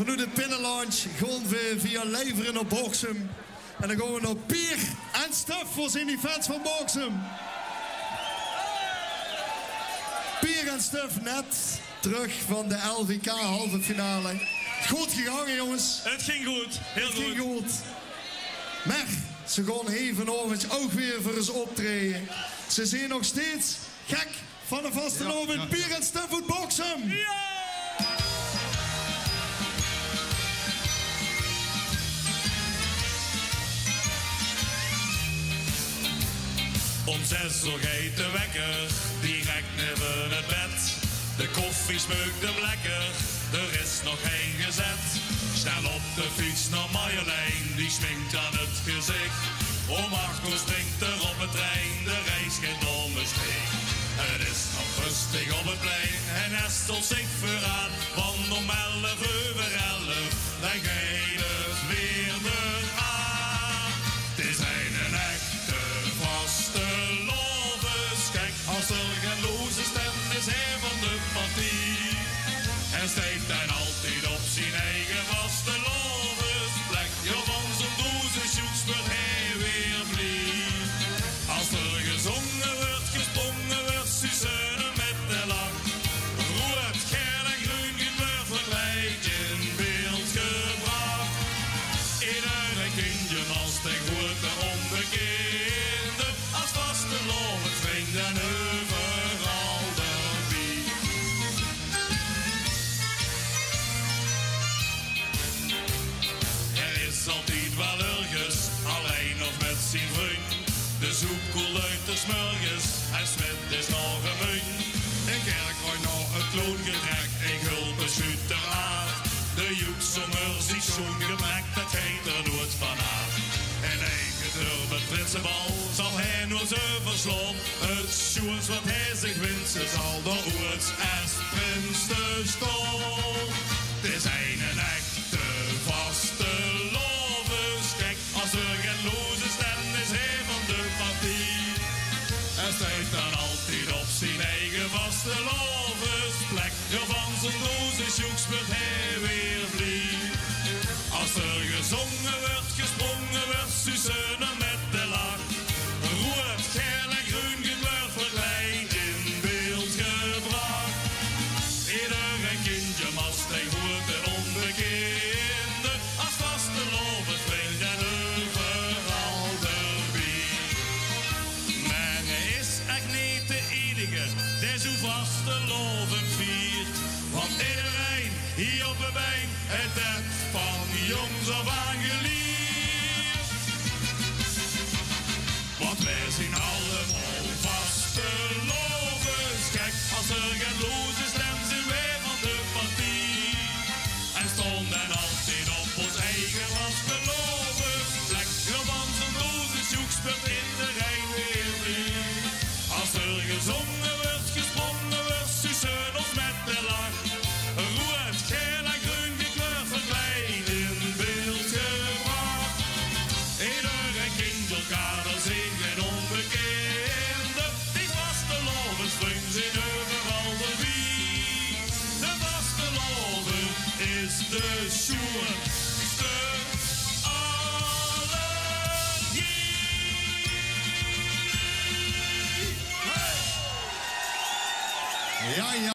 vanuit de Pinnenlounge gaan we via Leveren op Boksum. En dan gaan we naar Pier en Stef voor zijn die fans van Boksum. Pier en Stef net terug van de LVK halve finale. Goed gegaan, jongens. Het ging goed, heel goed. Het ging goed. Maar ze gaan evenovens ook weer voor eens optreden. Ze zijn nog steeds gek van de vastelovend Pier en Stef uit Boksum. Ja! Om 6 uur gaat de wekker, direct neven het bed. De koffie smeukt hem lekker, er is nog geen gezet. Snel op de fiets naar Marjolein, die sminkt aan het gezicht. Om 8 uur springt er op het trein, de reis gaat om een steek. Het is nog rustig op het plein en nestelt zich vooraan. Want om 11 uur weer 11, dan gaat het weer eraan. Het is een echte vaste lovens. Kijk, als er geen loze stem is, hij van de partie. En steekt dan altijd op zijn eigen vaste lovensplek. Ja, van zijn doze zoeks wordt hij weer blij. Als er gezongen wordt, gesprongen wordt, Suzanne met de lach. Rood, geel en groen gekleurd vergelijk in beeld gebracht. Iedere kindje als de grote onbekende, als vaste lovend springt en overal erbij. Er is altijd wel ergens, alleen of met zijn vriend. De soep koelt uit de smurgens, en Smit is nog een munt. In Kerkrooi nog een kloongetrek, ik hulp een schutter aan. De joekzongers die zo'n gebrek, dat heet er nooit vanaf. En eigen durf het prinsenbal, zal hij nooit zo verslaan. Het sjoens wat hij zich wint, ze zal door het als prins te staan. Het is een echte vaste lovens, kijk, als er geen loze stem is, hij van de partie. Hij staat dan altijd op zijn eigen vaste lovensplek. Ja, van zijn loze sjoeks wordt hij weer blij. Als er gezongen wordt, gesprongen wordt, Suzanne met de lach. Rood, geel en groen gekleurd vergelijk in beeld gebracht. Iedere kindje mast hij hoort en onbekende, als vaste loven springt en overal erbij. Maar hij is echt niet de enige, die zo vaste loven viert. Want iedereen hier op de been, het heeft van jongs af aan geleerd. Want wij zien allemaal vaste lovens. Kijk, als er geen loze stem zijn wij van de partie. En stonden altijd op ons eigen vaste lovensplek. Ja, van zijn loze zoek speelt iedereen weer mee. Als er gezongen wordt, gesprongen wordt, Suzanne ons met de lach. Rood, geel en groen gekleurd verkleid in beeld gebracht. Iedere kind elkaar er zien geen onbekende. Die vaste loven springt in overal de wie. De vaste loven is de sjoerste allergie. Ja, ja.